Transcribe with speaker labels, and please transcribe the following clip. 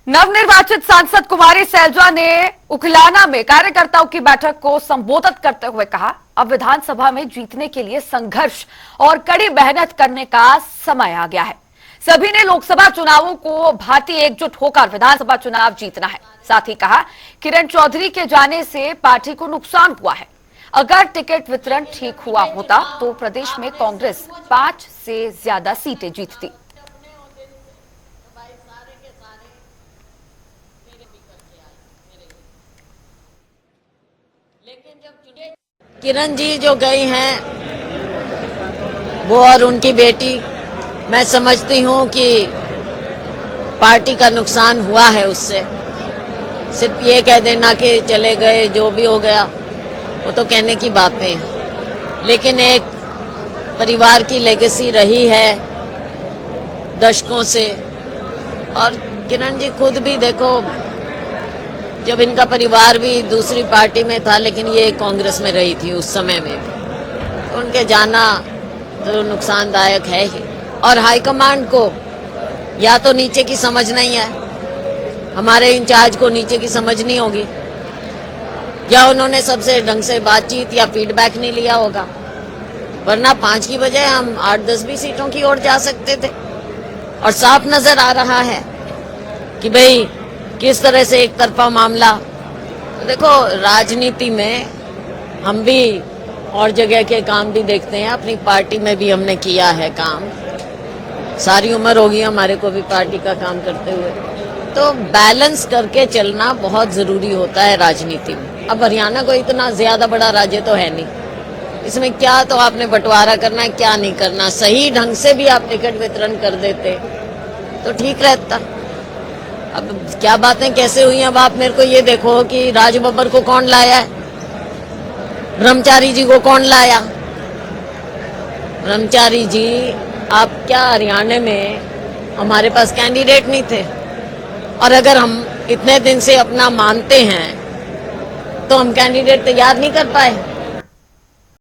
Speaker 1: नवनिर्वाचित सांसद कुमारी सैलजा ने उखलाना में कार्यकर्ताओं की बैठक को संबोधित करते हुए कहा, अब विधानसभा में जीतने के लिए संघर्ष और कड़ी मेहनत करने का समय आ गया है। सभी ने लोकसभा चुनावों को भांति एकजुट होकर विधानसभा चुनाव जीतना है। साथ ही कहा, किरण चौधरी के जाने से पार्टी को नुकसान हुआ है। अगर टिकट वितरण ठीक हुआ होता तो प्रदेश में कांग्रेस 5 से ज्यादा सीटें जीतती।
Speaker 2: किरण जी जो गई हैं वो और उनकी बेटी, मैं समझती हूँ कि पार्टी का नुकसान हुआ है उससे। सिर्फ ये कह देना कि चले गए, जो भी हो गया वो तो कहने की बातें हैं, लेकिन एक परिवार की लेगेसी रही है दशकों से। और किरण जी खुद भी देखो, जब इनका परिवार भी दूसरी पार्टी में था लेकिन ये कांग्रेस में रही थी उस समय में, तो उनके जाना तो नुकसानदायक है ही। और हाईकमांड को या तो नीचे की समझ नहीं है, हमारे इंचार्ज को नीचे की समझ नहीं होगी, या उन्होंने सबसे ढंग से बातचीत या फीडबैक नहीं लिया होगा, वरना 5 की बजाय हम 8-10 सीटों की ओर जा सकते थे। और साफ नजर आ रहा है कि भाई किस तरह से एक तरफा मामला। देखो, राजनीति में हम भी और जगह के काम भी देखते हैं, अपनी पार्टी में भी हमने किया है काम, सारी उम्र होगी हमारे को भी पार्टी का काम करते हुए। तो बैलेंस करके चलना बहुत जरूरी होता है राजनीति में। अब हरियाणा को इतना ज्यादा बड़ा राज्य तो है नहीं, इसमें क्या तो आपने बंटवारा करना है, क्या नहीं करना। सही ढंग से भी आप टिकट वितरण कर देते तो ठीक रहता। अब क्या बातें कैसे हुई, अब आप मेरे को ये देखो कि राज बब्बर को कौन लाया है, ब्रह्मचारी जी को कौन लाया। ब्रह्मचारी जी, आप क्या हरियाणा में हमारे पास कैंडिडेट नहीं थे, और अगर हम इतने दिन से अपना मानते हैं तो हम कैंडिडेट तैयार नहीं कर पाए।